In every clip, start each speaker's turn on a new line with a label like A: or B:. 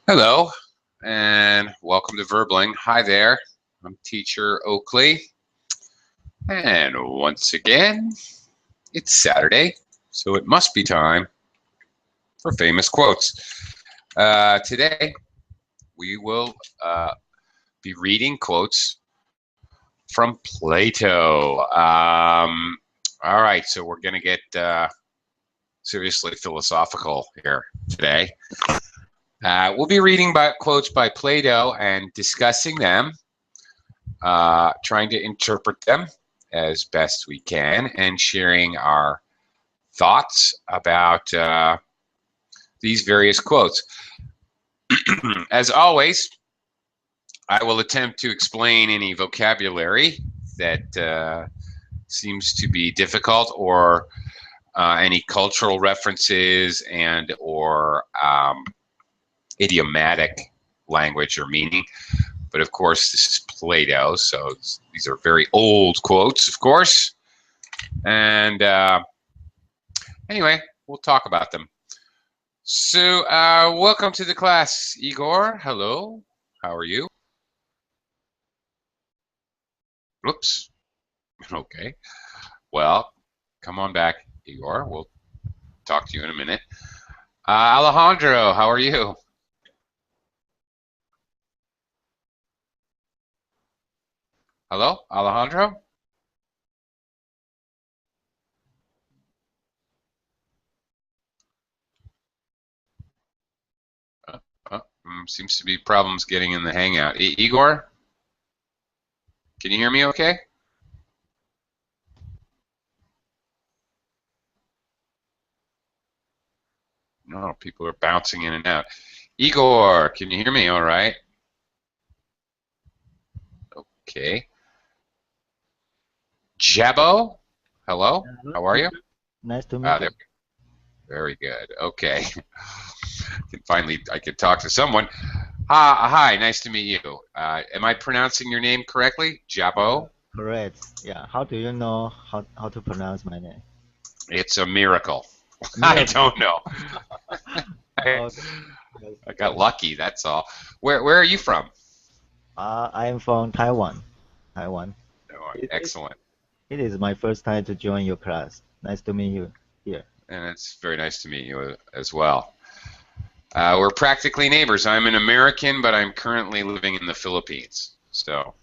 A: Hello, and welcome to Verbling. Hi there, I'm teacher Oakley, and once again, it's Saturday, so it must be time for famous quotes. Today, we will be reading quotes from Plato. All right, so we're going to get seriously philosophical here today. We'll be reading quotes by Plato and discussing them, trying to interpret them as best we can, and sharing our thoughts about these various quotes. As always, I will attempt to explain any vocabulary that seems to be difficult, or any cultural references and or idiomatic language or meaning. But of course, this is Plato, so these are very old quotes, of course. And anyway, we'll talk about them. So, welcome to the class, Igor. Hello. How are you? Whoops. Okay. Well, come on back, Igor. We'll talk to you in a minute. Alejandro, how are you? Hello, Alejandro? Uh, Seems to be problems getting in the Hangout. Igor, can you hear me okay? No, people are bouncing in and out. Igor, can you hear me all right? Okay. Jabo, hello,
B: Hello,
A: how are you?
B: teacher. Nice to
A: Ah,
B: meet you.
A: there. Very good. Okay. Finally, I could talk to someone. Hi, nice to meet you. Am I pronouncing your name correctly? Jabo?
B: Correct. Yeah. How do you know how to pronounce my name?
A: It's a miracle. I
B: Miracle.
A: don't know. I,
B: Okay. Yes,
A: I got
B: yes.
A: lucky, that's all. Where are you from?
B: I am from Taiwan. Taiwan.
A: Oh,
B: It, it,
A: excellent.
B: it is my first time to join your class. Nice to meet you here.
A: And it's very nice to meet you as well. We're practically neighbors. I'm an American, but I'm currently living in the Philippines. So,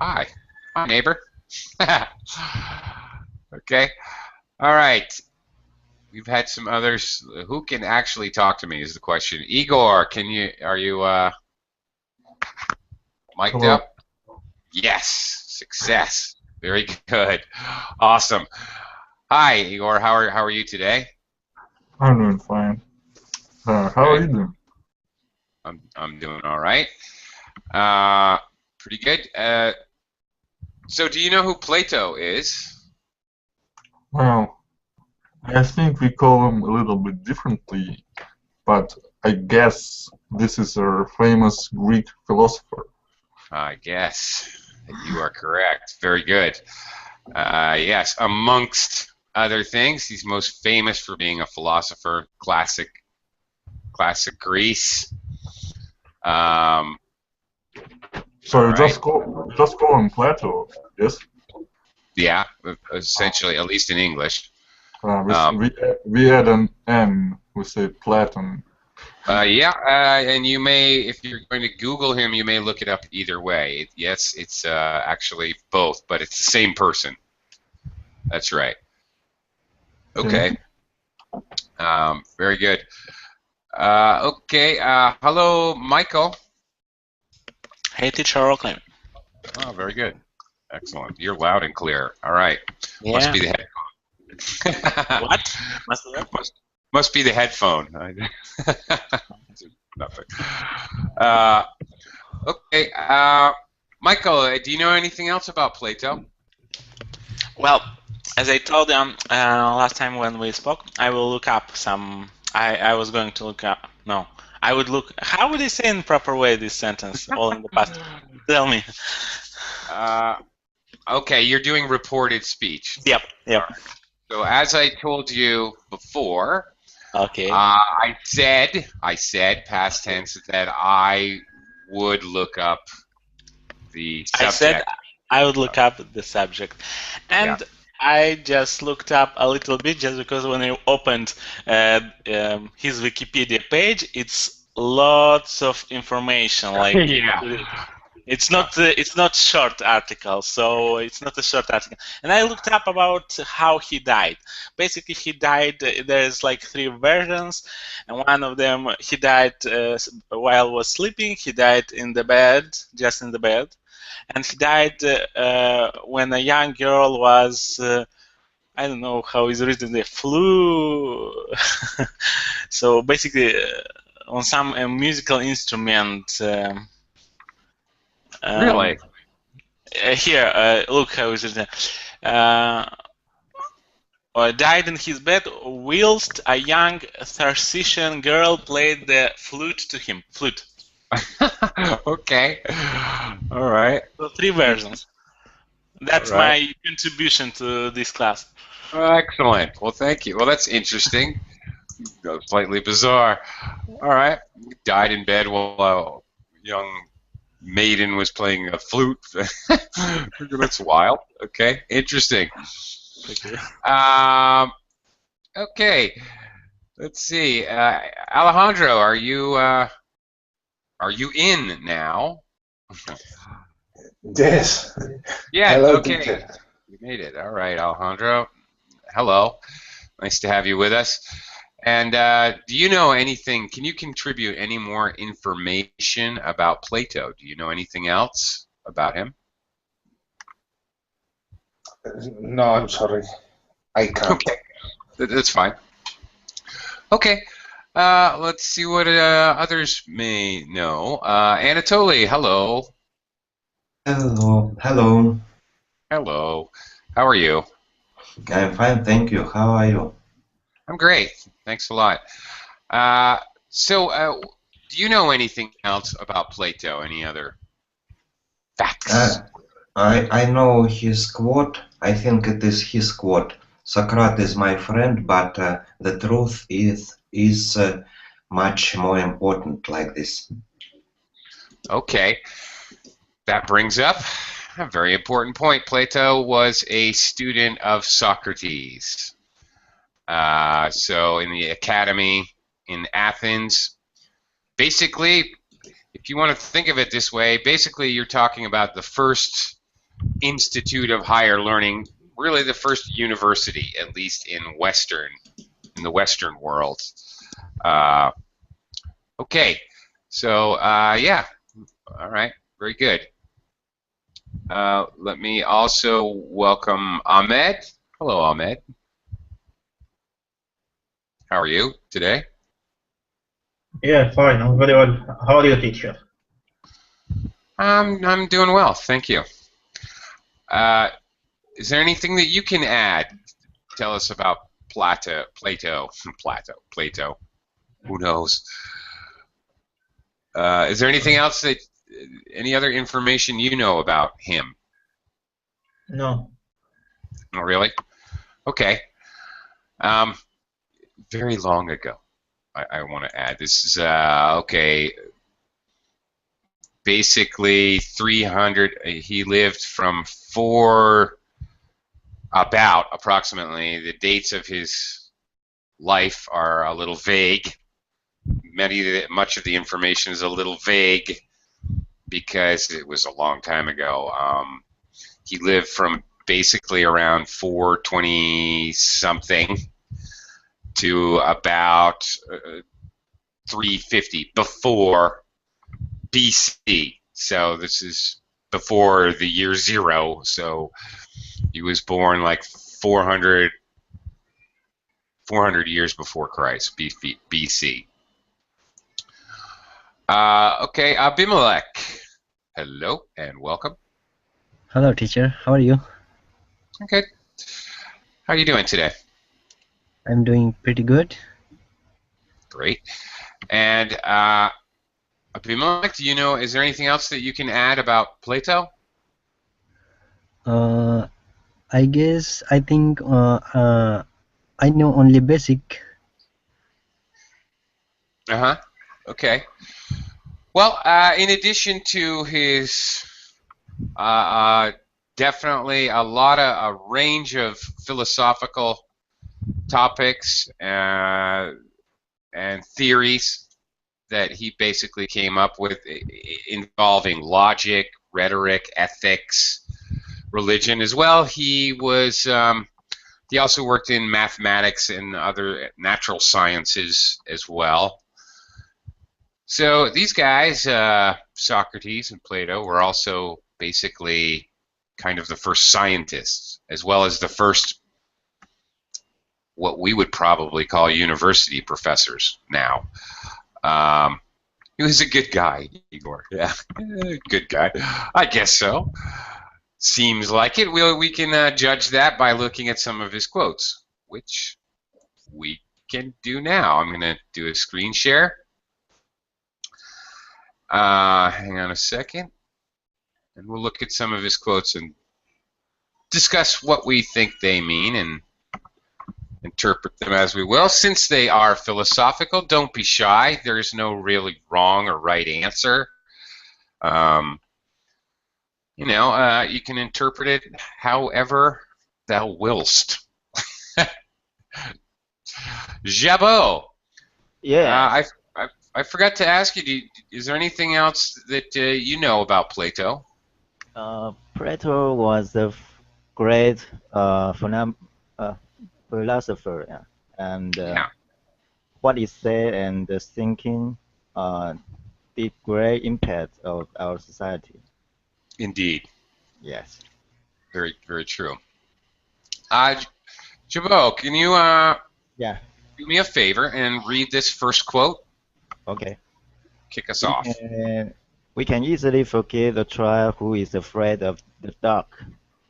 A: hi. Hi, neighbor. Okay. All right. We've had some others. Who can actually talk to me is the question. Igor, are you mic'd
C: Hello,
A: up? Yes. Success. Very good. Awesome. Hi, Igor. How are you today?
C: I'm doing fine. How are
A: Good.
C: you doing?
A: I'm doing all right. Uh, Pretty good. So do you know who Plato is?
C: Well, I think we call him a little bit differently, but I guess this is a famous Greek philosopher.
A: I guess you are correct. Very good. Yes, amongst other things, he's most famous for being a philosopher, classic Greece. Um,
C: So
A: all
C: you
A: right.
C: just call him Plato, yes?
A: Yeah,
C: Ah,
A: essentially, at least in English.
C: we,
A: Um,
C: we we add an N. We say Platon.
A: yeah, and you may, if you're going to Google him, you may look it up either way. Yes, it's actually both, but it's the same person. That's right.
C: Okay.
A: Okay. Very good. Okay. Hello, Michael.
D: Hey, teacher Oakley.
A: Oh, very good. Excellent. You're loud and clear. All right. Must
D: Yeah.
A: be the headphone.
D: What? Must be
A: must be the headphone. Nothing. Uh, okay. Michael, do you know anything else about Plato?
D: Well, as I told them last time when we spoke, I will look up some. I was going to look up. No, I would look. How would I say in proper way this sentence? All in the past. Tell me.
A: Uh, okay, you're doing reported speech.
D: Yep.
A: All
D: Yep.
A: right. So as I told you before,
D: Okay.
A: I said past tense that I would look up the
D: I said
A: subject.
D: I would look up the subject,
A: Yeah.
D: and I just looked up a little bit just because when I opened his Wikipedia page, it's lots of information like
A: Yeah.
D: to read. It's not short article, so it's not a short article. And I looked up about how he died. Basically, he died. There's like 3 versions, and one of them he died while was sleeping. He died in the bed, just in the bed, and he died when a young girl was. I don't know how is written the flu. So basically, on some musical instrument.
A: Really?
D: Here, look how is it. Died in his bed whilst a young Tharcisian girl played the flute to him. Flute.
A: Okay. All right.
D: So 3 versions. That's
A: All right.
D: my contribution to this class.
A: Excellent. Well, thank you. Well, that's interesting. Slightly bizarre. All right. Died in bed while a young maiden was playing a flute. That's wild. Okay. Interesting.
D: Okay.
A: Okay. Let's see. Alejandro, are you in now?
E: Yes.
A: Yeah.
E: Hello,
A: Okay.
E: teacher.
A: You made it. All right, Alejandro. Hello. Nice to have you with us. And do you know anything? Can you contribute any more information about Plato? Do you know anything else about him?
E: No, I'm sorry. I can't.
A: Okay, that's fine. Okay, let's see what others may know. Anatoly, hello.
F: Hello, hello.
A: Hello. How are you?
F: I'm fine, thank you. How are you?
A: I'm great. Thanks a lot. So, do you know anything else about Plato? Any other facts?
F: I know his quote. I think it is his quote. Socrates is my friend, but the truth is much more important like this.
A: Okay. That brings up a very important point. Plato was a student of Socrates. So in the academy in Athens, basically, if you want to think of it this way, basically you're talking about the first institute of higher learning, really the first university, at least in the Western world. Okay, so yeah, all right, very good. Let me also welcome Ahmed. Hello, Ahmed. How are you today?
G: Yeah, fine. I'm very well. How are you, teacher?
A: I'm doing well, thank you. Is there anything that you can add? Tell us about Plato. Who knows? Is there anything else that, any other information you know about him?
G: No.
A: Oh, really? Okay. Very long ago, I want to add. This is, okay, basically 300, he lived from approximately, the dates of his life are a little vague. Much of the information is a little vague because it was a long time ago. He lived from basically around 420 something to about 350 before BC. So this is before the year 0. So he was born like 400 years before Christ, BC. Okay, Abimelech. Hello and welcome.
H: Hello, teacher. How are you?
A: Okay. How are you doing today?
H: I'm doing pretty good.
A: Great. And Abimelech, do you know, is there anything else that you can add about Plato?
H: I think I know only basic.
A: Uh-huh. Okay. Well, in addition to his definitely a range of philosophical topics and theories that he basically came up with involving logic, rhetoric, ethics, religion as well. He also worked in mathematics and other natural sciences as well. So these guys, Socrates and Plato, were also basically kind of the first scientists, as well as the first what we would probably call university professors now. He was a good guy, Igor. Yeah, good guy. I guess so. Seems like it. We can judge that by looking at some of his quotes, which we can do now. I'm going to do a screen share. Hang on a second. And we'll look at some of his quotes and discuss what we think they mean and interpret them as we will. Since they are philosophical, don't be shy. There's no really wrong or right answer. You can interpret it however thou willst. Jabot.
B: Yeah.
A: I forgot to ask you, is there anything else that you know about Plato?
B: Plato was a great philosopher, yeah. And
A: Yeah.
B: what he said and the thinking did great impact of our society.
A: Indeed.
B: Yes.
A: Very, very true. Jabot, can you
B: Yeah.
A: do me a favor and read this first quote?
B: Okay.
A: Kick us off.
B: We can easily forgive the child who is afraid of the dark.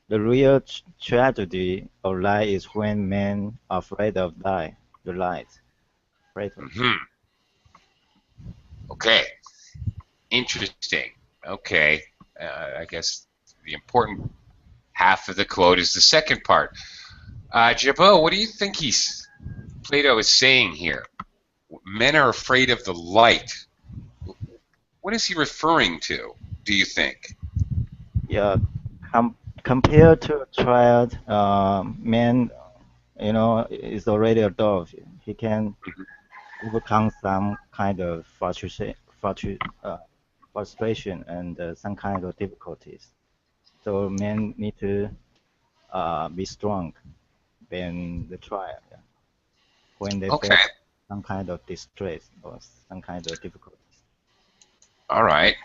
B: The real tragedy of life is when men are afraid of the light. Plato.
A: Okay. Interesting. Okay. I guess the important half of the quote is the second part. Jabot, what do you think Plato is saying here? Men are afraid of the light. What is he referring to, do you think?
B: Yeah. Compared to a child, man, is already adult. He can overcome some kind of frustration and some kind of difficulties. So men need to be strong than the child, yeah, when they
A: Okay.
B: face some kind of distress or some kind of difficulties.
A: All right.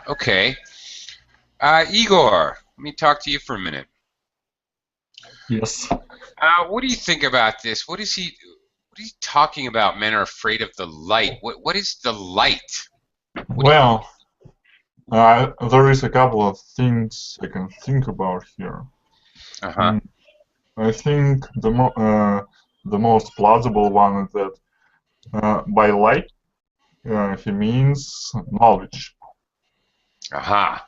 A: Okay. Igor, let me talk to you for a minute.
C: Yes.
A: What do you think about this? What is he talking about? Men are afraid of the light. What is the light?
C: Well, there is a couple of things I can think about here.
A: Uh-huh.
C: I think the most plausible one is that by light he means knowledge.
A: Aha.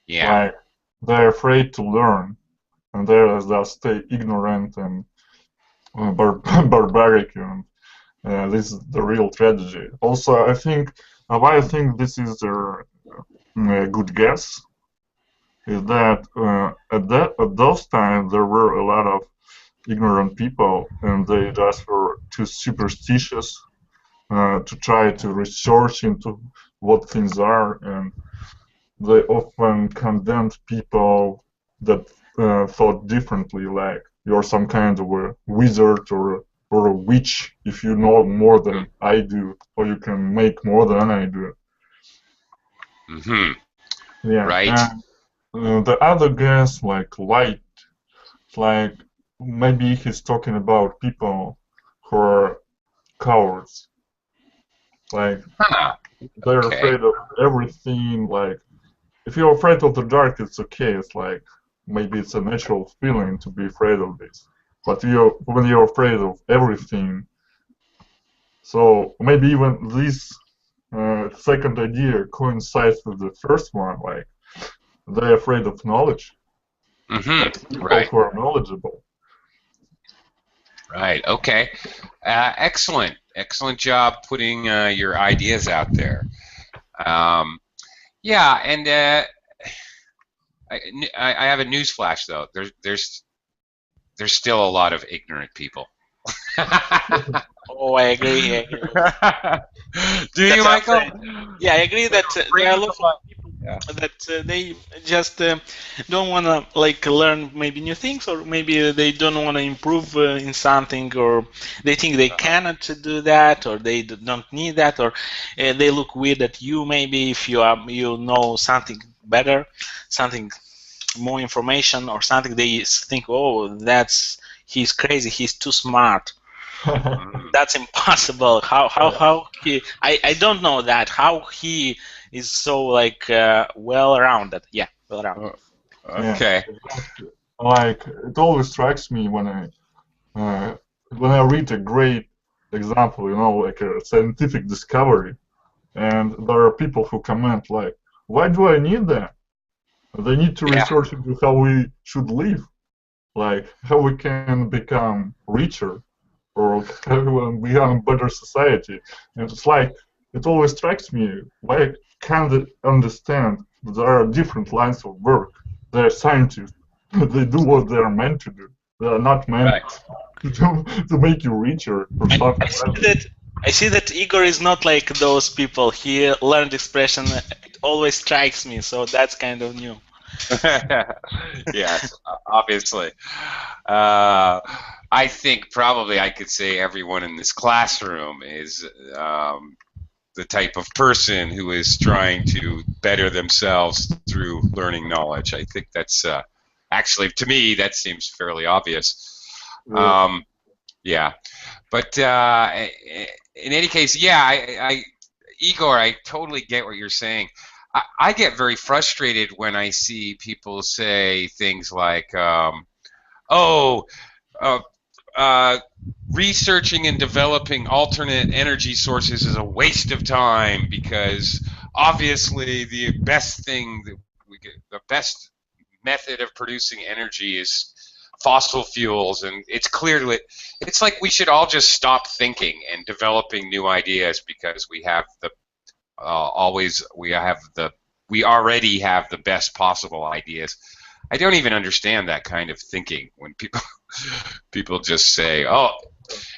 A: Yeah.
C: Like they're afraid to learn, and they thus stay ignorant and barbaric, and this is the real tragedy. Also, I think why I think this is a good guess is that at those times there were a lot of ignorant people, and they just were too superstitious to try to research into what things are, and they often condemned people that thought differently, like you're some kind of a wizard or a witch if you know more than I do, or you can make more than I do.
A: Mm-hmm.
C: Yeah.
A: Right.
C: And the other guess, like light, like maybe he's talking about people who are cowards. Like they're afraid of everything. Like if you're afraid of the dark, it's okay. It's like maybe it's a natural feeling to be afraid of this. But when you're afraid of everything, so maybe even this second idea coincides with the first one. Like they're afraid of knowledge.
A: Mm-hmm.
C: People
A: Right.
C: who are knowledgeable.
A: Right. Okay. Excellent. Excellent job putting your ideas out there. Yeah, and I have a news flash though. There's still a lot of ignorant people.
D: Oh, I agree. I agree.
A: Do you,
D: That's
A: Michael?
D: Yeah, I agree that there are lots of people
A: Yeah.
D: that they just don't want to like learn maybe new things, or maybe they don't want to improve in something, or they think they cannot do that, or they don't need that, or they look weird at you maybe if you know something better, something more information or something. They think, oh, he's crazy, he's too smart. That's impossible. How he? I don't know that. How he is so like well-rounded. Yeah, well-rounded.
A: Okay.
C: Yeah, like it always strikes me when I read a great example, like a scientific discovery, and there are people who comment like, "Why do I need that? They need to research into how we should live, like how we can become richer, or how we become a better society." And it's like it always strikes me why I can't understand that there are different lines of work. They're scientists. They do what they are meant to do. They are not meant to make you richer or something.
D: I see that Igor is not like those people. He learned expression. It always strikes me, so that's kind of new.
A: Yes, obviously. I think probably I could say everyone in this classroom is the type of person who is trying to better themselves through learning knowledge. I think that's actually, to me, that seems fairly obvious. Yeah, but in any case, yeah, Igor, I totally get what you're saying. I get very frustrated when I see people say things like, researching and developing alternate energy sources is a waste of time because obviously the best thing that the best method of producing energy is fossil fuels, and it's clear that it's like we should all just stop thinking and developing new ideas because we have the we already have the best possible ideas. I don't even understand that kind of thinking when people just say, "Oh,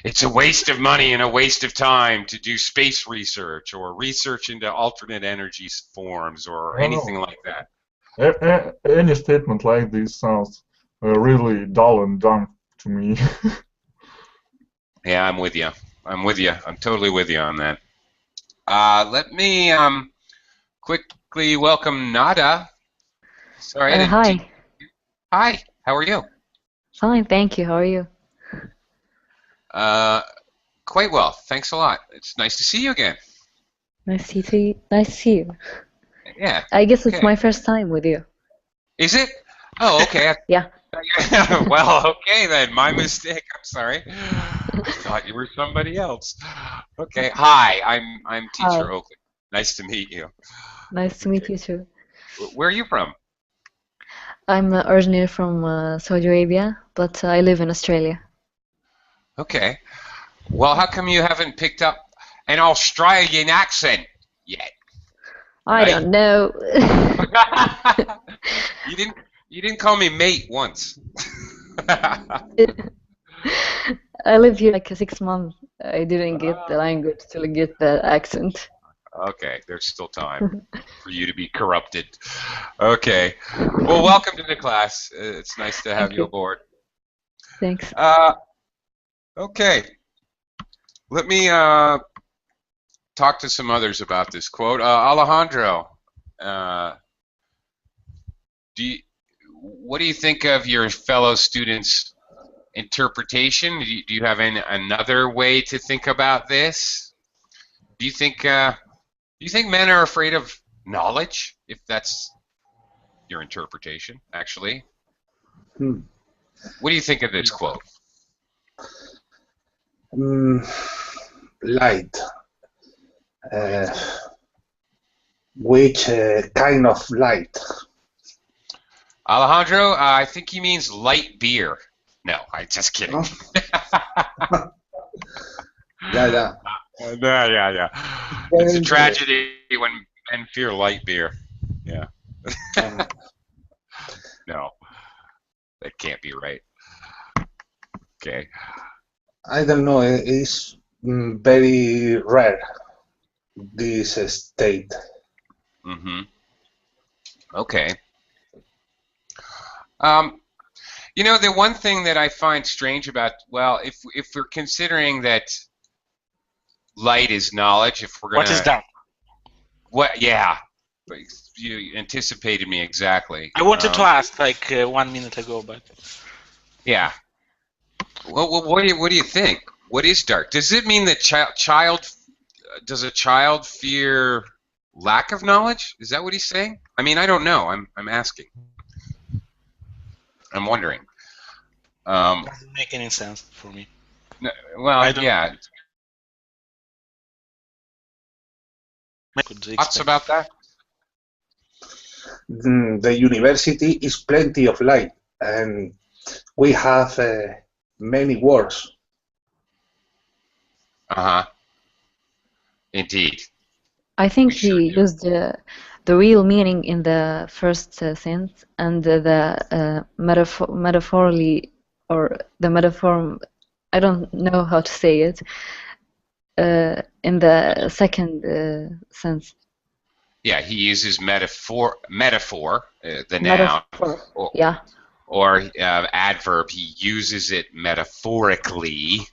A: it's a waste of money and a waste of time to do space research or research into alternate energy forms or anything like that."
C: Any statement like this sounds really dull and dumb to me.
A: Yeah, I'm with you. I'm totally with you on that. Let me quickly welcome Nada. Sorry, I didn't
I: Hi.
A: Hi, how are you?
I: Fine, thank you. How are you?
A: Quite well. Thanks a lot. It's nice to see you again.
I: Nice to see you. Nice to see you.
A: Yeah.
I: I guess it's my first time with you.
A: Is it? Oh, okay.
I: Yeah.
A: Well, okay then. My mistake. I'm sorry. I thought you were somebody else. Okay. Hi, I'm Teacher
I: Hi.
A: Oakley. Nice to meet you.
I: Nice to meet you too.
A: Where are you from?
I: I'm originally from Saudi Arabia, but I live in Australia.
A: Okay. Well, how come you haven't picked up an Australian accent yet?
I: I don't know.
A: You didn't call me mate once.
I: I lived here like 6 months. I didn't get the language to get the accent.
A: Okay, there's still time for you to be corrupted. Okay. Well, welcome to the class. It's nice to have you aboard.
I: Thanks.
A: Okay. Let me talk to some others about this quote. Alejandro, what do you think of your fellow students' interpretation? Do you have another way to think about this? Do you think men are afraid of knowledge, if that's your interpretation, actually? What do you think of this quote?
E: Light. Which kind of light?
A: Alejandro, I think he means light beer. No, I'm just kidding.
E: yeah.
A: Yeah. It's a tragedy when men fear light beer. Yeah. No, that can't be right. Okay.
E: I don't know. It's very rare, this state.
A: Mm-hmm. Okay. The one thing that I find strange about, well, if we're considering that light is knowledge, if we're gonna
D: What is dark?
A: what? Yeah, but you anticipated me exactly.
D: I wanted to ask like 1 minute ago, but
A: yeah. Well, what do you think? What is dark? Does it mean that does a child fear lack of knowledge? Is that what he's saying? I mean, I don't know. I'm asking. I'm wondering.
D: doesn't make any sense for me.
A: No, well, yeah. Thoughts about that?
E: The university is plenty of light, and we have many words.
A: Indeed.
I: I think he used the real meaning in the first sense, and the metaphorically, or the metaphor, I don't know how to say it, in the second sense.
A: Yeah, he uses metaphor, the noun,
I: yeah.
A: or adverb. He uses it metaphorically.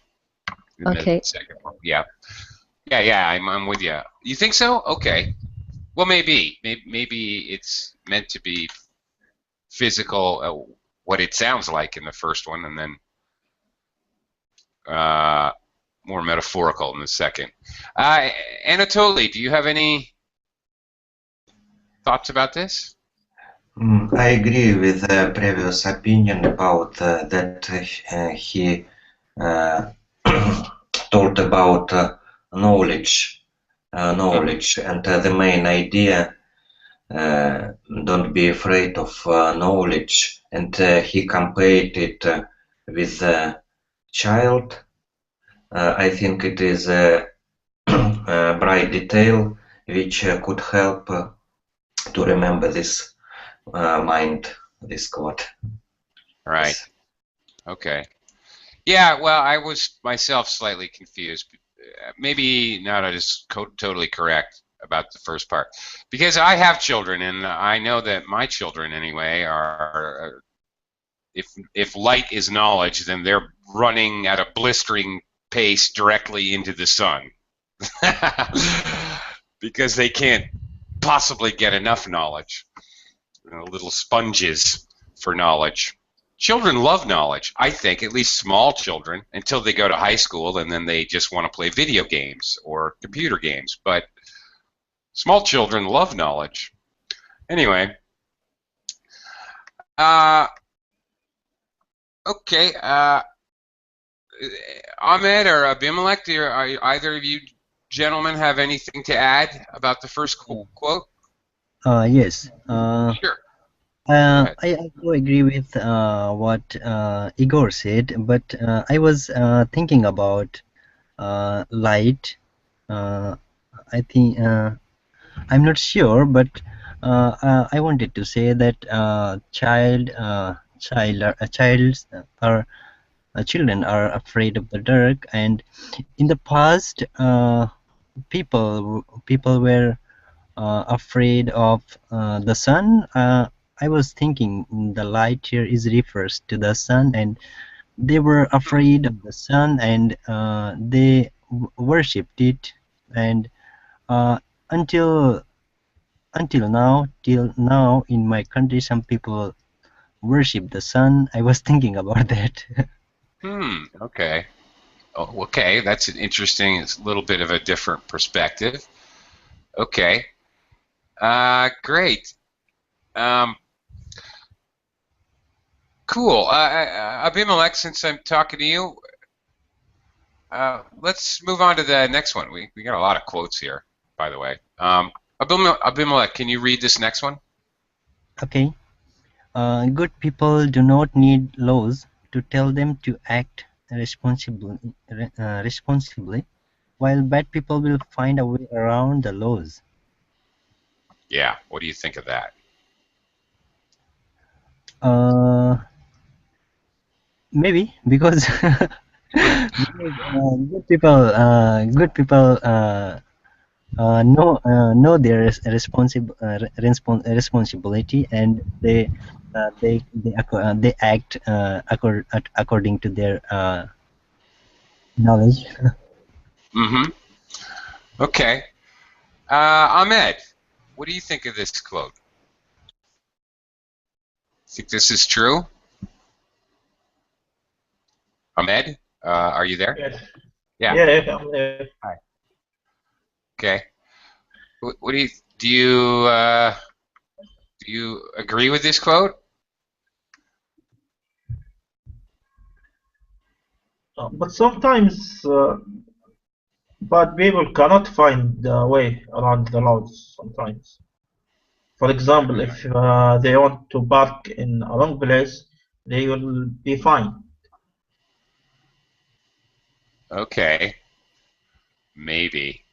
A: In
I: okay.
A: The second one. Yeah. I'm with you. You think so? Okay. Well, maybe it's meant to be physical, what it sounds like in the first one, and then more metaphorical in the second. Anatoly, do you have any thoughts about this?
F: I agree with the previous opinion about that he told about knowledge, and the main idea, don't be afraid of knowledge, and he compared it with a child. I think it is a bright detail which could help to remember this this quote.
A: Right.
F: Yes.
A: Okay. Yeah, well, I was myself slightly confused. Maybe not as totally correct about the first part, because I have children, and I know that my children, anyway, are if light is knowledge, then they're running at a blistering pace directly into the sun, because they can't possibly get enough knowledge. Little sponges for knowledge. Children love knowledge, I think, at least small children, until they go to high school, and then they just want to play video games or computer games. But small children love knowledge. Anyway. Okay. Ahmed or Abimelech, are either of you gentlemen have anything to add about the first quote?
H: Yes.
A: Sure.
H: I also agree with what Igor said, but I was thinking about light. I think I'm not sure, but I wanted to say that children are afraid of the dark, and in the past, people were afraid of the sun. I was thinking the light here is refers to the sun, and they were afraid of the sun, and they worshipped it, and until now, till now, in my country, some people worship the sun. I was thinking about that.
A: Okay. Oh, okay. That's an interesting. It's a little bit of a different perspective. Okay. Great. Cool. Abimelech, since I'm talking to you, let's move on to the next one. We got a lot of quotes here, by the way. Abimelech, can you read this next one?
H: Okay. Good people do not need laws to tell them to act responsibly. while bad people will find a way around the laws.
A: Yeah. What do you think of that?
H: Maybe because good people know their responsibility, and they act according to their knowledge.
A: Mm-hmm. Okay. Ahmed, what do you think of this quote? Think this is true? Ahmed, are you there?
G: Yes.
A: Yeah.
G: Yeah, I'm there.
A: Hi. Okay. What do you agree with this quote?
G: But sometimes bad people cannot find a way around the laws sometimes. For example, if they want to park in a wrong place, they will be fined.
A: Okay. Maybe.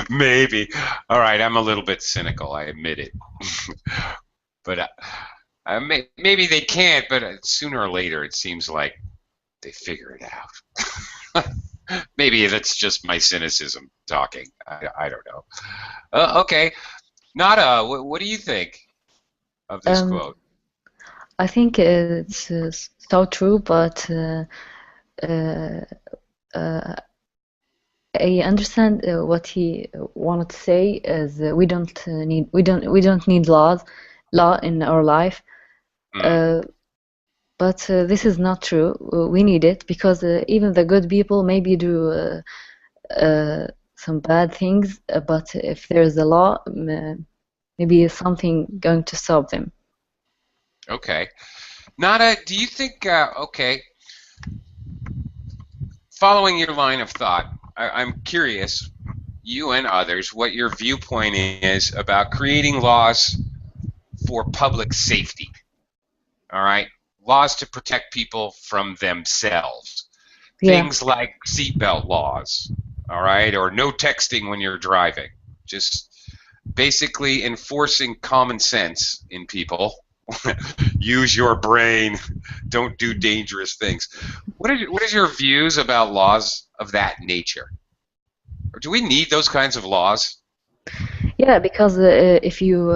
A: Maybe. All right, I'm a little bit cynical, I admit it. But maybe they can't, but sooner or later it seems like they figure it out. Maybe that's just my cynicism talking. I don't know. Okay. Nada, what do you think of this quote?
I: I think it's so true, but I understand what he wanted to say is we don't need law in our life. But this is not true. We need it because even the good people maybe do some bad things, but if there's a law, maybe something going to stop them.
A: Okay. Nada, do you think, okay, following your line of thought, I'm curious, you and others, what your viewpoint is about creating laws for public safety. All right? Laws to protect people from themselves.
I: Yeah.
A: Things like seatbelt laws, all right, or no texting when you're driving. Just basically enforcing common sense in people. Use your brain. Don't do dangerous things. What is your views about laws of that nature? Or do we need those kinds of laws?
I: Yeah, because if you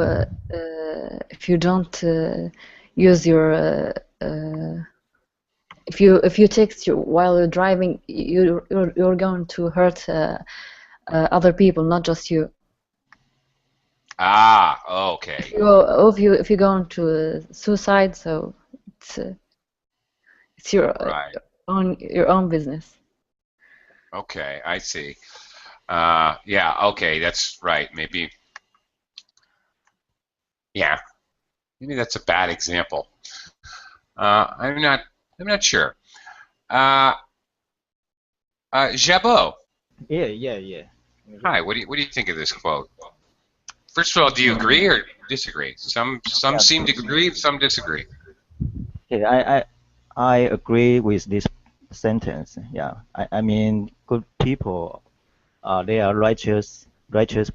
I: don't use your if you text while you're driving, you're going to hurt other people, not just you.
A: Ah, okay.
I: If you go into suicide, so it's
A: Right.
I: your own business.
A: Okay, I see. Yeah, okay, that's right. Maybe, yeah, maybe that's a bad example. I'm not sure. Jabot.
B: Yeah.
A: Hi. What do you think of this quote? First of all, do you agree or disagree? Some seem to agree, some disagree.
B: Okay, I agree with this sentence. Yeah, I mean, good people, they are righteous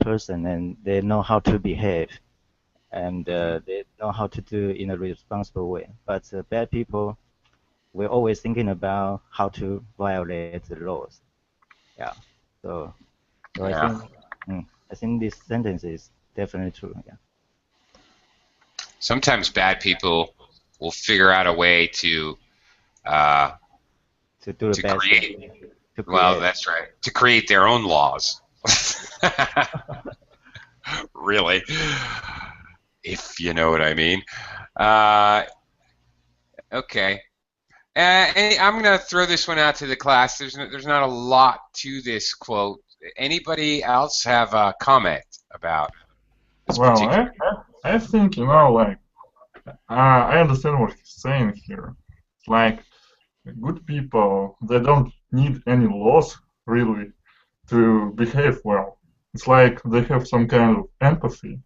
B: person, and they know how to behave, and they know how to do in a responsible way. But bad people, we're always thinking about how to violate the laws. Yeah. So
A: Yeah.
B: I think this sentence is definitely true. Yeah.
A: Sometimes bad people will figure out a way to
B: do the best
A: create.
B: thing,
A: Well, that's right. To create their own laws. Really, if you know what I mean. Okay. And I'm going to throw this one out to the class. There's not a lot to this quote. Anybody else have a comment about this particular?
C: I think, like, I understand what he's saying here. Like, good people, they don't need any laws, really, to behave well. It's like they have some kind of empathy,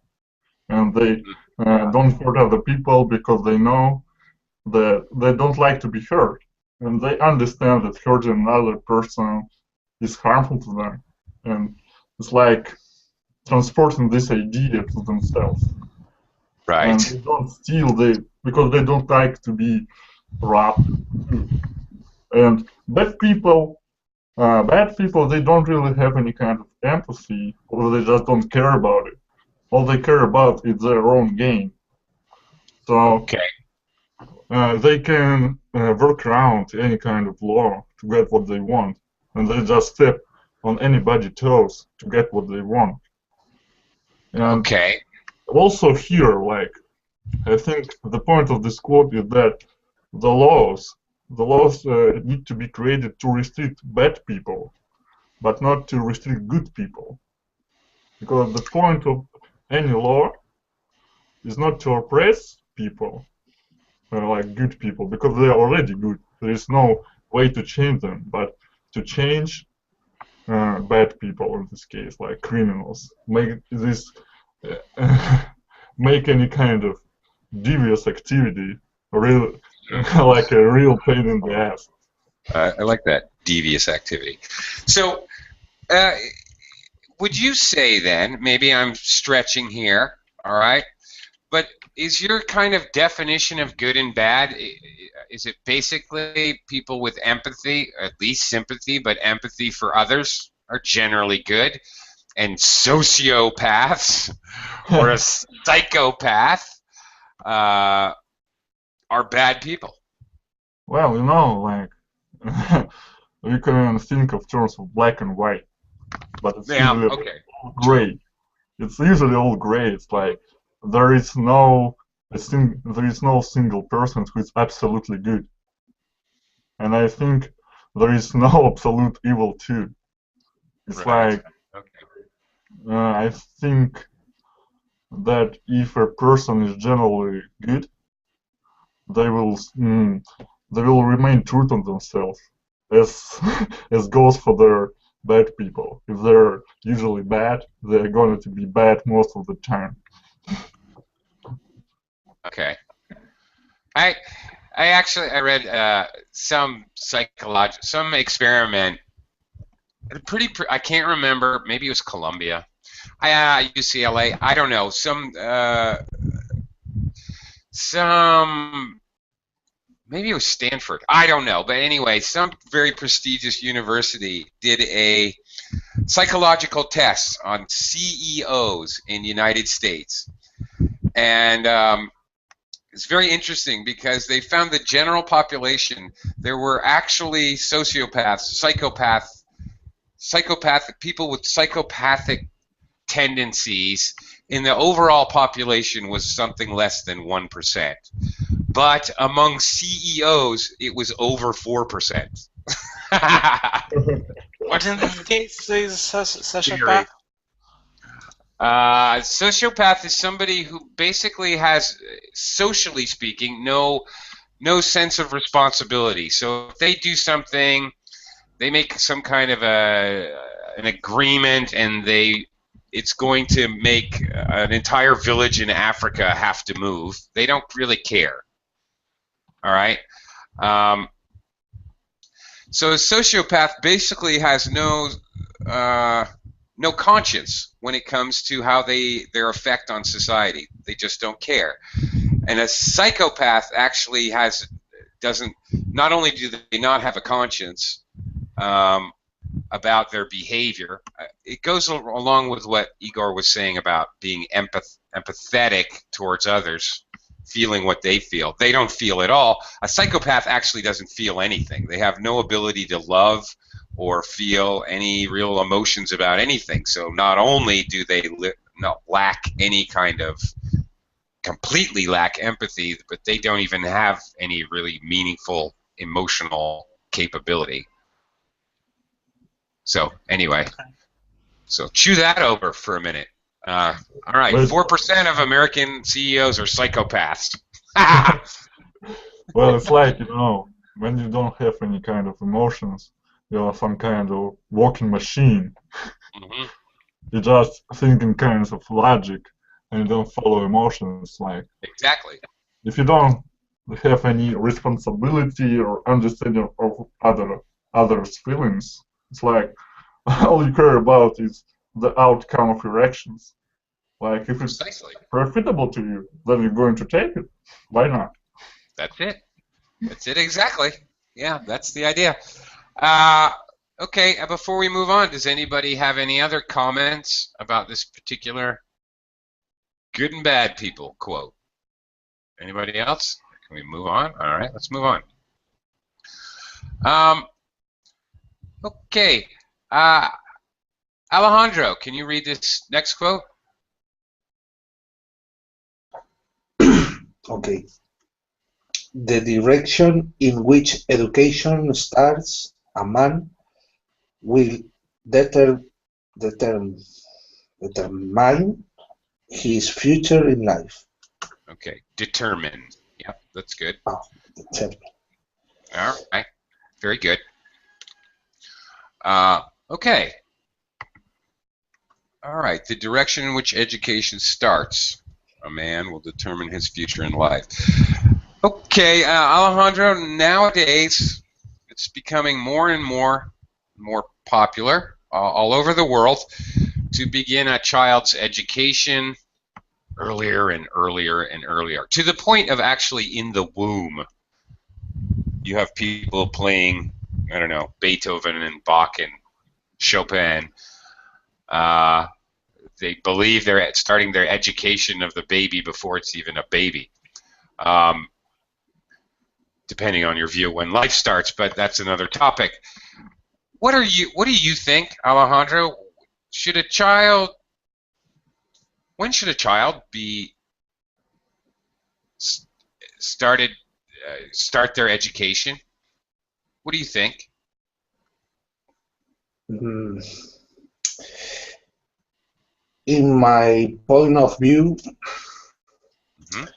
C: and they don't hurt other people because they know that they don't like to be hurt, and they understand that hurting another person is harmful to them, and it's like transporting this idea to themselves.
A: Right.
C: And they don't steal because they don't like to be robbed too. And bad people, they don't really have any kind of empathy, or they just don't care about it. All they care about is their own gain. So
A: Okay.
C: they can work around any kind of law to get what they want, and they just step on anybody's toes to get what they want. And
A: Okay.
C: also here, like, I think the point of this quote is that the laws need to be created to restrict bad people, but not to restrict good people. Because the point of any law is not to oppress people, like good people, because they are already good. There is no way to change them, but to change bad people in this case, like criminals, make this make any kind of devious activity real, like a real pain in the ass.
A: I like that, devious activity. So, would you say then, maybe I'm stretching here, all right, but is your kind of definition of good and bad, is it basically people with empathy, at least sympathy, but empathy for others are generally good, and sociopaths or a psychopath are bad people?
C: Well, like, you can think of terms of black and white, but it's usually all gray. It's usually all gray. It's like there is no single person who is absolutely good, and I think there is no absolute evil too. It's like I think that if a person is generally good, they will remain true to themselves, as as goes for their bad people. If they're usually bad, they're going to be bad most of the time.
A: Okay. I read some experiment. I can't remember. Maybe it was Columbia, UCLA. I don't know. Maybe it was Stanford. I don't know. But anyway, some very prestigious university did a psychological test on CEOs in the United States, and it's very interesting because they found the general population, there were actually psychopathic people with psychopathic tendencies in the overall population was something less than 1%. But among CEOs, it was over 4%.
D: What in this case is sociopath?
A: Sociopath is somebody who basically has, socially speaking, no sense of responsibility. So if they do something, they make some kind of an agreement, and it's going to make an entire village in Africa have to move. They don't really care. All right. So a sociopath basically has no conscience when it comes to how their effect on society. They just don't care. And a psychopath actually doesn't. Not only do they not have a conscience about their behavior, it goes along with what Igor was saying about being empathetic towards others, feeling what they feel. They don't feel at all. A psychopath actually doesn't feel anything. They have no ability to love or feel any real emotions about anything. So not only do they completely lack empathy, but they don't even have any really meaningful emotional capability. So anyway, so chew that over for a minute. All right, 4% of American CEOs are psychopaths.
C: Well, it's like, when you don't have any kind of emotions, you're some kind of walking machine.
A: Mm-hmm.
C: You just think in kinds of logic, and you don't follow emotions. Like,
A: exactly.
C: If you don't have any responsibility or understanding of others' feelings, it's like all you care about is the outcome of your actions. Like if it's
A: Precisely.
C: profitable to you, then you're going to take it. Why not?
A: That's it. That's it exactly. Yeah, that's the idea. Okay, before we move on, does anybody have any other comments about this particular good and bad people quote? Anybody else? Can we move on? All right, let's move on. Okay. Alejandro, can you read this next quote?
E: Okay. The direction in which education starts a man will determine his future in life.
A: Okay, determine. Yep, that's good.
E: Oh, determine.
A: All right, very good. Okay. All right, the direction in which education starts, a man will determine his future in life. Okay, Alejandro, nowadays it's becoming more and more popular all over the world to begin a child's education earlier and earlier and earlier, to the point of actually in the womb. You have people playing, I don't know, Beethoven and Bach and Chopin. They believe they're starting their education of the baby before it's even a baby. Depending on your view when life starts, but that's another topic. What do you think, Alejandro? When should a child be start their education? What do you think?
E: In my point of view,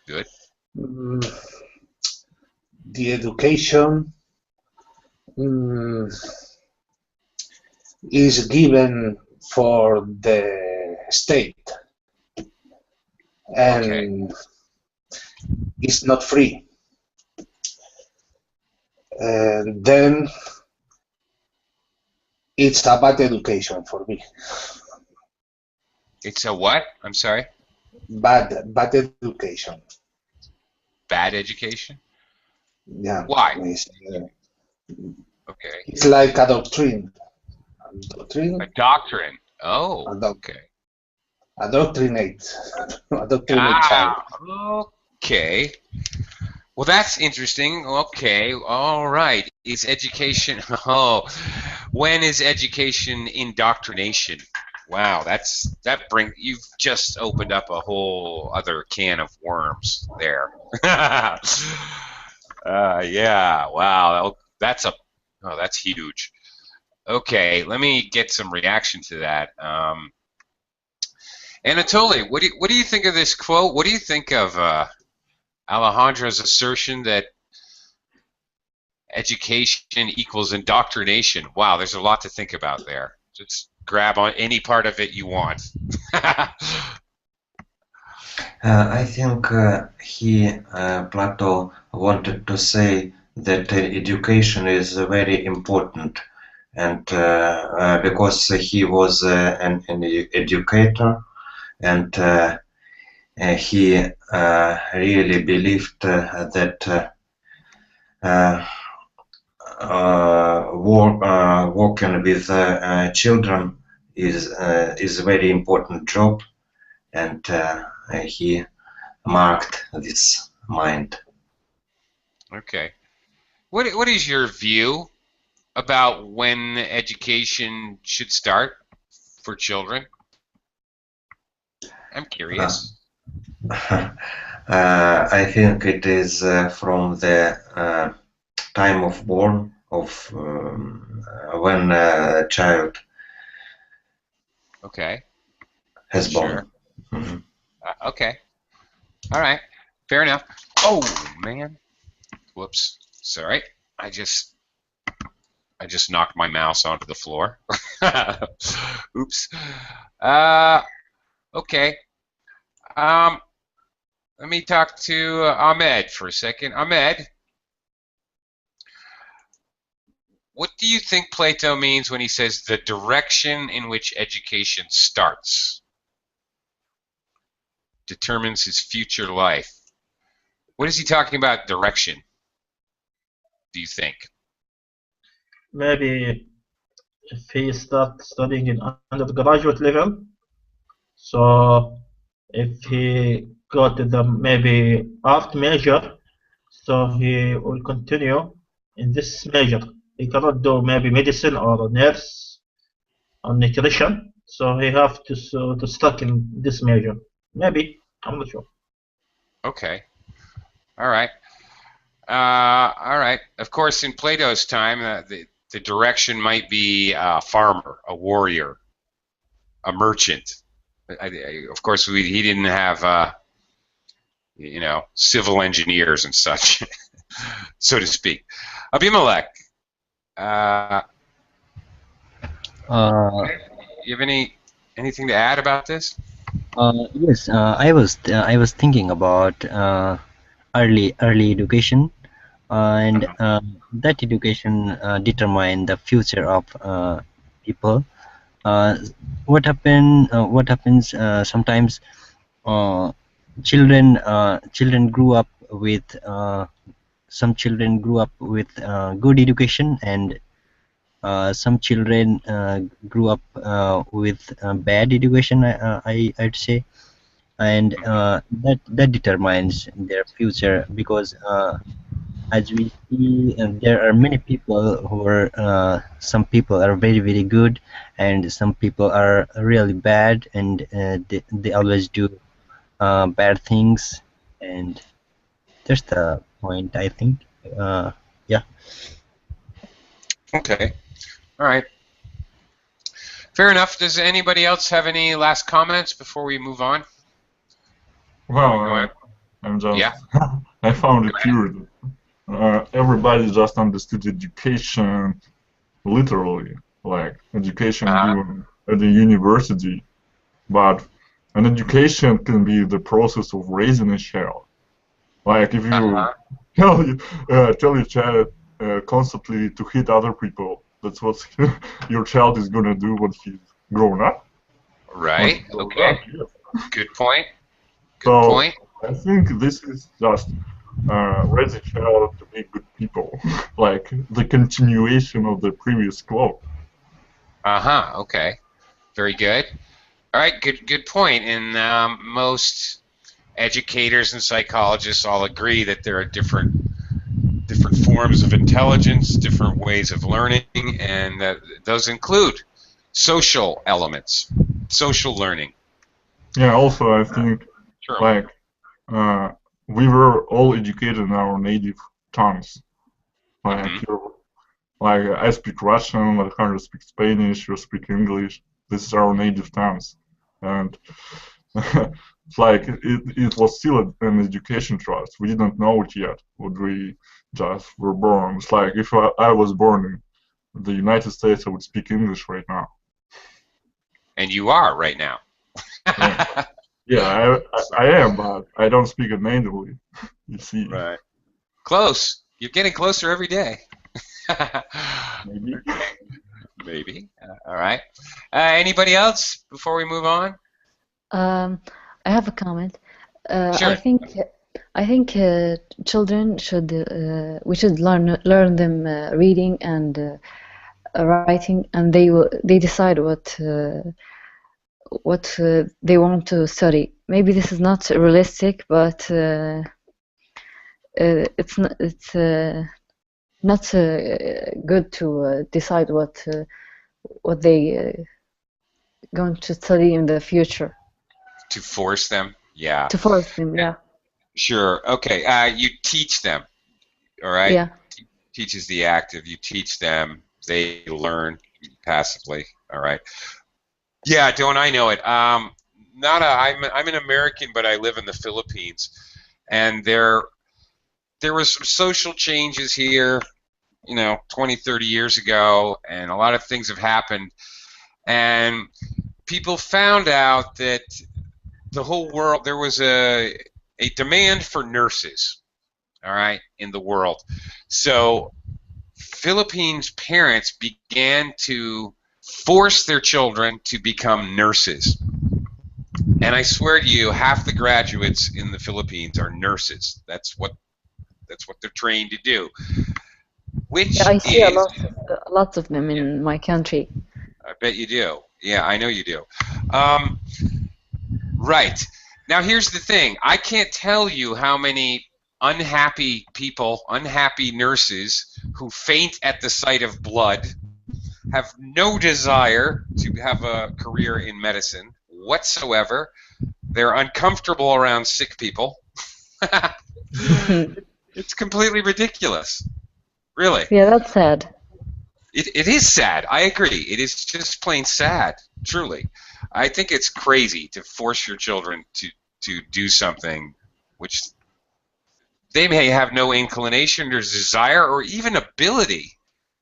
A: good.
E: The education is given for the state and it's not free. And then it's a bad education for me.
A: It's a what? I'm sorry?
E: Bad education.
A: Bad education?
E: Yeah.
A: Why?
E: Okay. It's like a doctrine.
A: A doctrine. Oh, okay.
E: A doctrinate. A doctrinate child.
A: Okay. Well, that's interesting. Okay. All right. Is education? Oh, when is education indoctrination? Wow, you've just opened up a whole other can of worms there. Yeah. Wow. That's huge. Okay, let me get some reaction to that. Anatoly, what do you think of this quote? What do you think of Alejandro's assertion that education equals indoctrination? Wow, there's a lot to think about there. Just grab on any part of it you want.
F: I think Plato wanted to say that education is very important, and because he was an educator, and he really believed that working with children is a very important job, and he marked this mind.
A: Okay. What is your view about when education should start for children? I'm curious.
F: I think it is from the time of born of when a child has born.
A: Mm-hmm. Okay. All right. Fair enough. Oh man. Whoops. Sorry. I just knocked my mouse onto the floor. Oops. Okay. Let me talk to Ahmed for a second. Ahmed, what do you think Plato means when he says the direction in which education starts determines his future life? What is he talking about, direction, do you think?
G: Maybe if he starts studying in undergraduate level, so if he got the maybe art major, so he will continue in this major. He cannot do maybe medicine or nurse or nutrition, so he have to stuck in this major. Maybe, I'm not sure.
A: Okay. All right. All right. Of course, in Plato's time, the direction might be a farmer, a warrior, a merchant. Of course, he didn't have, civil engineers and such, so to speak. Abimelech,
H: Uh,
A: you have anything to add about this?
H: yes, I was thinking about early education, and that education determine the future of people. What happens sometimes, children grew up with some children grew up with good education, and some children grew up with bad education, I'd say, and that determines their future, because as we see, there are many people who are some people are very good, and some people are really bad, and they always do bad things, and that's the point, I think. Yeah.
A: Okay. All right. Fair enough. Does anybody else have any last comments before we move on?
C: Well, I'm just.
A: Yeah.
C: I found it weird. Everybody just understood education literally, like education given at the university. But an education can be the process of raising a child. Like if you tell your child constantly to hit other people, that's what your child is gonna do when he's grown up.
A: Right. Okay. Good point.
C: Good point. I think this is just raise a child to be good people, like the continuation of the previous quote.
A: Okay. Very good. All right. Good point. And most educators and psychologists all agree that there are different forms of intelligence, different ways of learning, and that those include social elements, social learning.
C: Yeah. Also, I think like we were all educated in our native tongues. Like like I speak Russian, like Hunter speaks Spanish, you speak English. This is our native tongues, and it's like it was still an education trust. We didn't know it yet, but we just were born. It's like if I was born in the United States, I would speak English right now.
A: And you are right now.
C: Yeah, I am, but I don't speak it natively. You see.
A: Right. Close. You're getting closer every day.
C: Maybe.
A: Maybe. All right. Anybody else before we move on?
I: I have a comment.
A: Sure.
I: I think children should we should learn them reading and writing, and they decide what they want to study. Maybe this is not realistic, but it's not good to decide what they going to study in the future.
A: To force them, yeah.
I: To force them, yeah.
A: Sure. Okay. You teach them. All right.
I: Yeah.
A: Teach is the active. You teach them. They learn passively. All right. Yeah. Don't I know it? I'm an American, but I live in the Philippines, and there was some social changes here, 20, 30 years ago, and a lot of things have happened, and people found out that the whole world, there was a demand for nurses, all right, in the world. So Philippines parents began to force their children to become nurses. And I swear to you, half the graduates in the Philippines are nurses. That's what they're trained to do. Which
I: Yeah, I see
A: is,
I: lots of them in my country.
A: I bet you do. Yeah, I know you do. Right. Now here's the thing. I can't tell you how many unhappy people, unhappy nurses who faint at the sight of blood, have no desire to have a career in medicine whatsoever. They're uncomfortable around sick people. It's completely ridiculous. Really.
I: Yeah, that's sad.
A: It is sad. I agree. It is just plain sad, truly. I think it's crazy to force your children to do something which they may have no inclination or desire or even ability.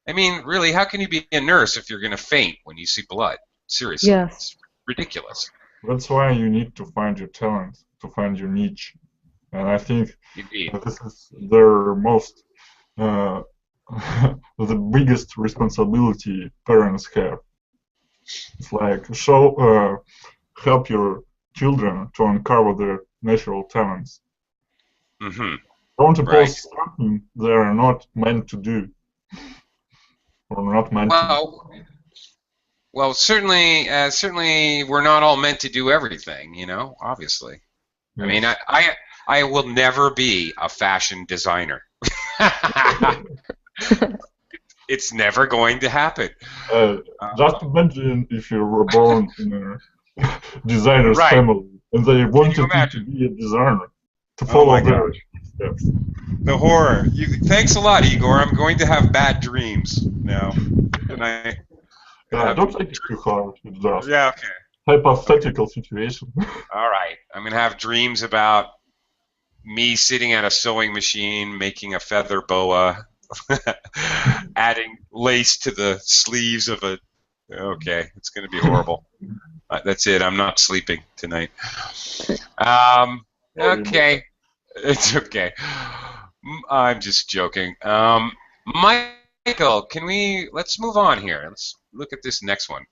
A: I mean, really, how can you be a nurse if you're going to faint when you see blood? Seriously,
I: Yes.
A: It's ridiculous.
C: That's why you need to find your talent, to find your niche. And I think
A: Indeed.
C: this is their most, the biggest responsibility parents have. It's like help your children to uncover their natural talents.
A: Mm-hmm.
C: Don't impose
A: Right.
C: something they are not meant to do, or not meant to do.
A: Well, certainly we're not all meant to do everything, you know, obviously.
C: Yes.
A: I mean, I will never be a fashion designer. It's never going to happen.
C: Just imagine if you were born in a designer's
A: Right.
C: family and they wanted you to
A: imagine?
C: be a designer, to
A: Oh
C: follow
A: my
C: their
A: gosh.
C: steps.
A: The horror. Thanks a lot, Igor. I'm going to have bad dreams now tonight.
C: Don't take it too hard. It's just
A: Yeah, okay.
C: hypothetical situation.
A: All right. I'm going to have dreams about me sitting at a sewing machine, making a feather boa, adding lace to the sleeves of a... Okay, it's going to be horrible. That's it. I'm not sleeping tonight. Okay. It's okay. I'm just joking. Michael, let's move on here. Let's look at this next one.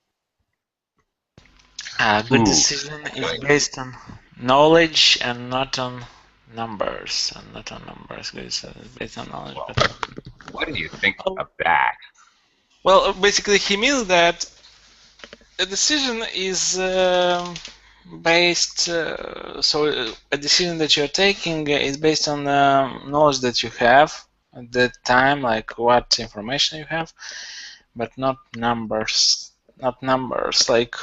D: A good decision is based on knowledge and not on numbers. Good decision is based on knowledge.
A: What do you think of that?
D: Well, basically, he means that a decision is based. So a decision that you're taking is based on knowledge that you have at that time, like what information you have, but not numbers. Not numbers, like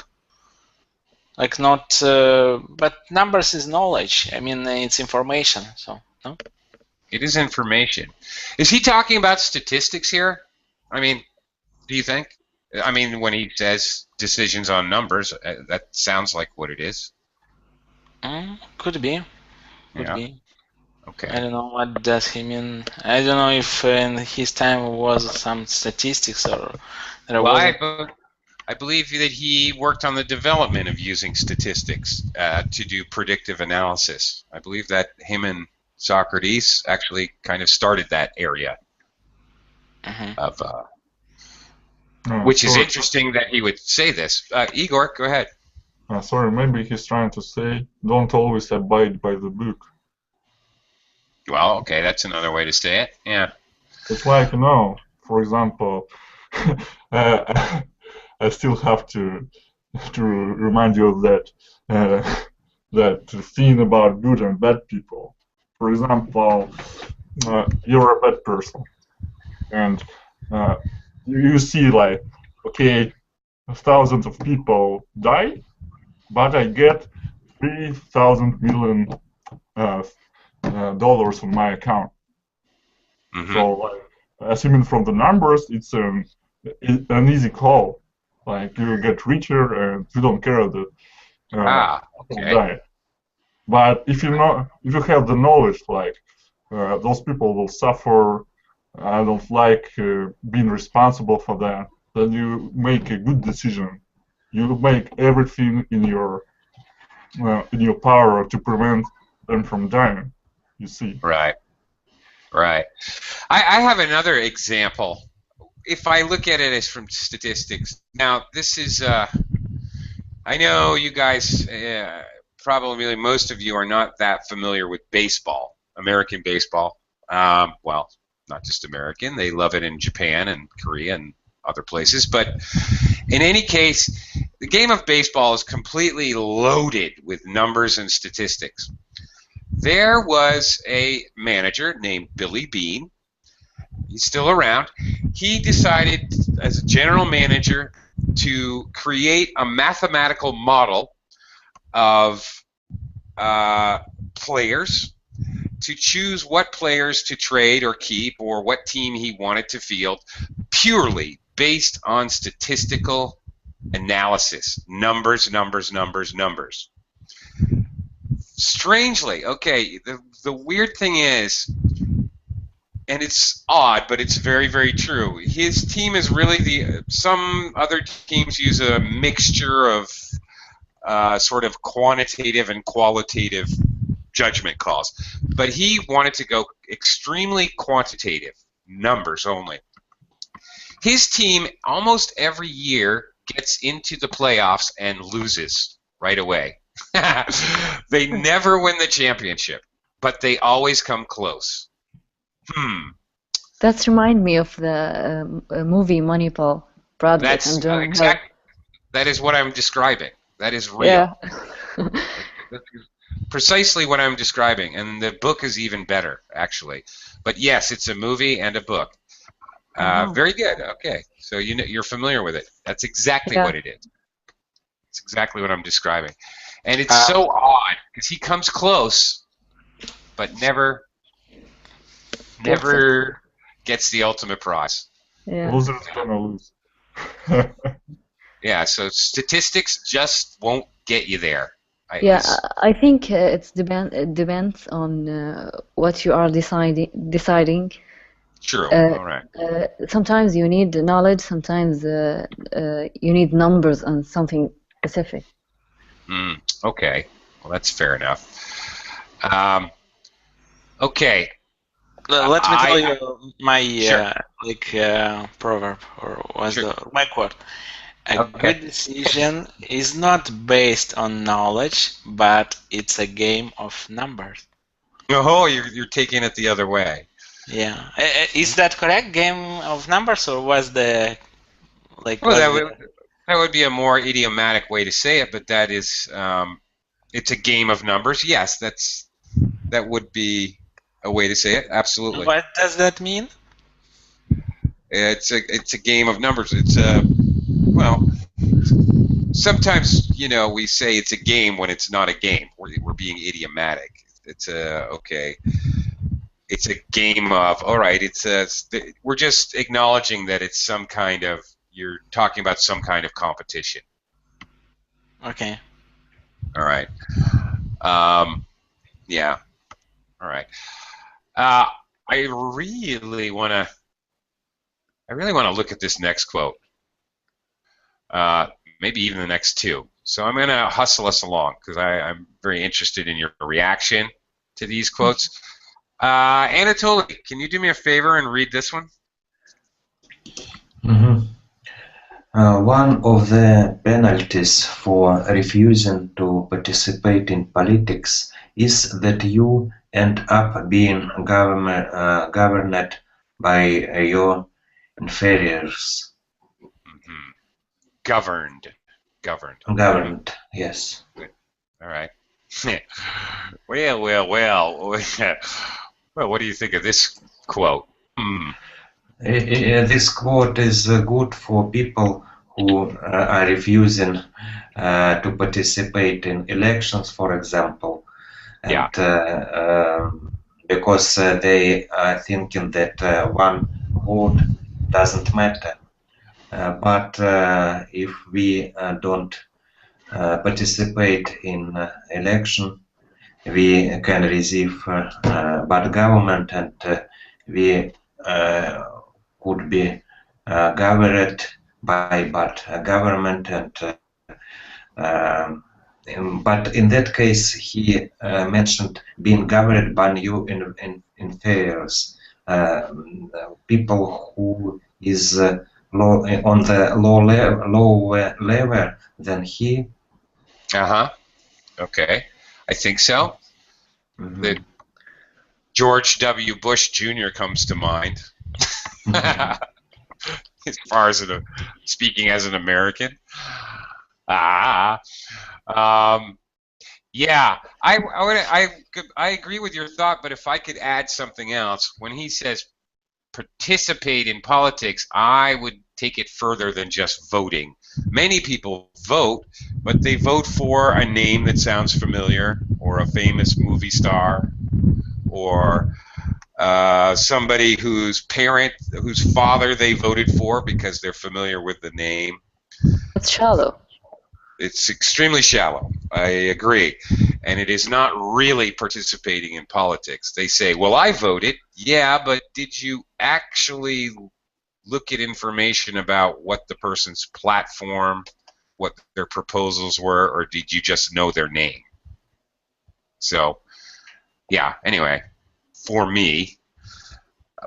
D: not. But numbers is knowledge. I mean, it's information. So no.
A: It is information. Is he talking about statistics here? I mean, do you think? I mean, when he says decisions on numbers, that sounds like what it is.
D: Could be. Could be.
A: Okay.
D: I don't know what does he mean. I don't know if in his time was some statistics or there
A: Well,
D: was.
A: I believe that he worked on the development of using statistics to do predictive analysis. I believe that him and Socrates actually kind of started that area of, which is interesting that he would say this. Igor, go ahead.
C: Sorry, maybe he's trying to say, don't always abide by the book.
A: Well, okay, that's another way to say it. Yeah.
C: It's like, for example, I still have to remind you of that that thing about good and bad people. For example, you're a bad person, and you see like, okay, thousands of people die, but I get 3,000 million dollars on my account. So, like, assuming from the numbers, it's an easy call. Like, you get richer and you don't care that people die. But if you have the knowledge, like, those people will suffer, I don't like being responsible for that, then you make a good decision. You make everything in your power to prevent them from dying. You see.
A: Right. I have another example if I look at it as from statistics, now this is, I know you guys, probably most of you are not that familiar with baseball, American baseball. Well, not just American, they love it in Japan and Korea and other places. But in any case, the game of baseball is completely loaded with numbers and statistics. There was a manager named Billy Beane. He's still around. He decided as a general manager to create a mathematical model of players, to choose what players to trade or keep or what team he wanted to field, purely based on statistical analysis. Numbers, numbers, numbers, numbers. Strangely, okay, the weird thing is, and it's odd, but it's very, very true. His team is really some other teams use a mixture of sort of quantitative and qualitative judgment calls. But he wanted to go extremely quantitative, numbers only. His team almost every year gets into the playoffs and loses right away. They never win the championship, but they always come close.
I: That reminds me of the movie Moneyball. Brad Pitt
A: That's
I: and John
A: exact. That is what I'm describing. That is real.
I: Yeah.
A: That's precisely what I'm describing, and the book is even better, actually. But yes, it's a movie and a book. Very good. Okay, so you're familiar with it. That's exactly what it is. It's exactly what I'm describing, and it's so odd because he comes close, but never gets the ultimate prize.
I: Yeah.
C: Loser's gonna lose.
A: Yeah, so statistics just won't get you there.
I: I think it depends on what you are deciding.
A: True. All right.
I: Sometimes you need knowledge. Sometimes you need numbers on something specific.
A: Okay. Well, that's fair enough. Okay.
D: Let me tell you my proverb, or was my quote. A good decision is not based on knowledge, but it's a game of numbers.
A: Oh, you're taking it the other way.
D: Yeah, is that correct? Game of numbers, or was the like?
A: Well, that would be a more idiomatic way to say it, but that is, it's a game of numbers. Yes, that would be a way to say it. Absolutely.
D: What does that mean?
A: It's a game of numbers. It's well, sometimes we say it's a game when it's not a game. We're being idiomatic. It's okay. It's a game of, all right. We're just acknowledging that it's some kind of, you're talking about some kind of competition.
D: Okay.
A: All right. Yeah. All right. I really want to look at this next quote. Maybe even the next two. So I'm going to hustle us along because I'm very interested in your reaction to these quotes. Anatoly, can you do me a favor and read this one?
F: One of the penalties for refusing to participate in politics is that you end up being governed by your inferiors.
A: Governed,
F: yes.
A: Good. All right. Well. Well, what do you think of this quote?
F: This quote is good for people who are refusing to participate in elections, for example, and because they are thinking that one vote doesn't matter. But if we don't participate in election, we can receive bad government, and we could be governed by bad government. And but in that case, he mentioned being governed by new inferiors, people who is low, on the lower level than he.
A: Okay. I think so.
F: Mhm.
A: That George W. Bush Jr. comes to mind. As far as speaking as an American. Yeah, I agree with your thought, but if I could add something else, when he says participate in politics, I would take it further than just voting. Many people vote, but they vote for a name that sounds familiar, or a famous movie star, or somebody whose father they voted for because they're familiar with the name.
I: It's shallow.
A: It's extremely shallow. I agree. And it is not really participating in politics. They say, well, I voted. Yeah, but did you actually look at information about what the person's platform, what their proposals were, or did you just know their name? So, yeah, anyway, for me,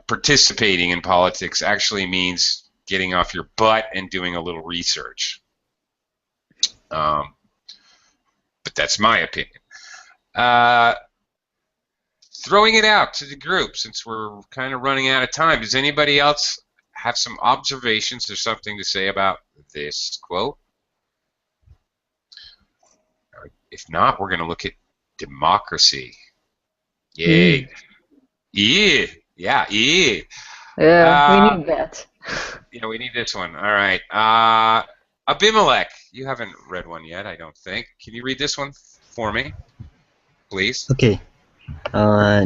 A: participating in politics actually means getting off your butt and doing a little research. But that's my opinion. Throwing it out to the group, since we're kind of running out of time. Does anybody else have some observations or something to say about this quote? If not, we're going to look at democracy. Yay. Yeah. Yeah. Yeah.
I: Yeah, we need that.
A: Yeah, we need this one. All right. Abimelech, you haven't read one yet, I don't think. Can you read this one for me, please?
H: Okay.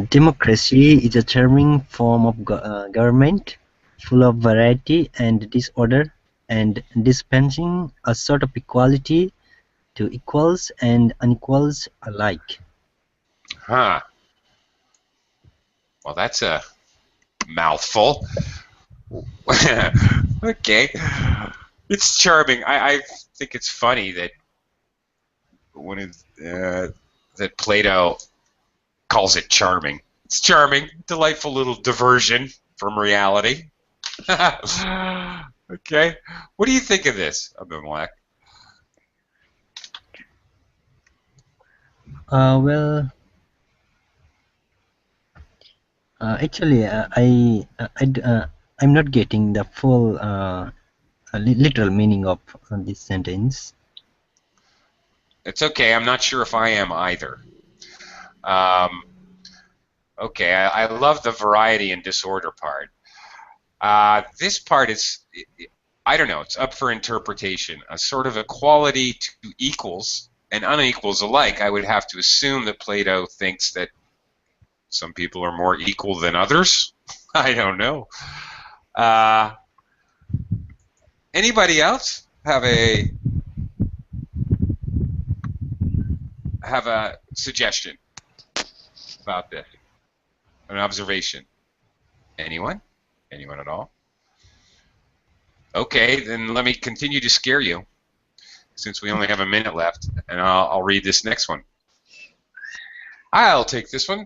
H: Democracy is a charming form of government, full of variety and disorder, and dispensing a sort of equality to equals and unequals alike.
A: Huh. Well, that's a mouthful. Okay. It's charming. I think it's funny that that Plato calls it charming. It's charming, delightful little diversion from reality. Okay. What do you think of this, Abimelech?
H: Well, actually, I'm not getting the full literal meaning of this sentence.
A: It's okay. I'm not sure if I am either. Okay, I love the variety and disorder part. This part is, I don't know, it's up for interpretation. A sort of equality to equals and unequals alike. I would have to assume that Plato thinks that some people are more equal than others. I don't know. Anybody else have a suggestion about this? An observation? Anyone? Anyone at all? Okay, then let me continue to scare you, since we only have a minute left, and I'll read this next one. I'll take this one.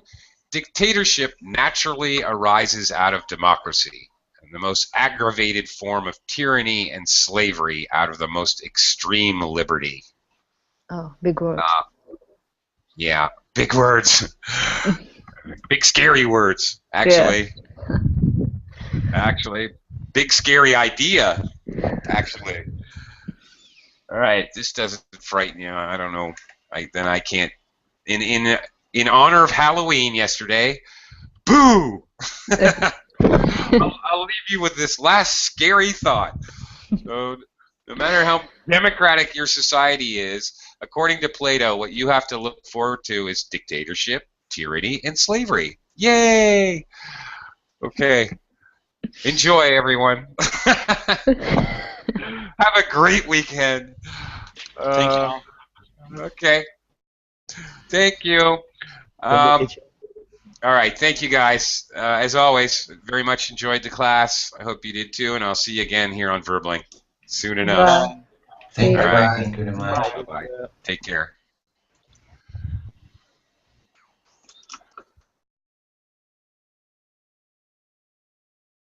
A: Dictatorship naturally arises out of democracy, and the most aggravated form of tyranny and slavery out of the most extreme liberty.
I: Oh, big word.
A: Yeah, big words. Big scary words, actually. Yeah. Actually, big scary idea, actually. All right, this doesn't frighten you. I don't know. Then I can't. In honor of Halloween yesterday, boo! I'll leave you with this last scary thought. So, no matter how democratic your society is, according to Plato, what you have to look forward to is dictatorship, tyranny, and slavery. Yay! Okay. Enjoy, everyone. Have a great weekend.
D: Thank you.
A: Okay. Thank you. All right. Thank you, guys. As always, very much enjoyed the class. I hope you did too, and I'll see you again here on Verbling soon enough.
I: Bye.
F: Thank you.
A: All right.
F: Thank you very much.
A: Bye-bye. Take care.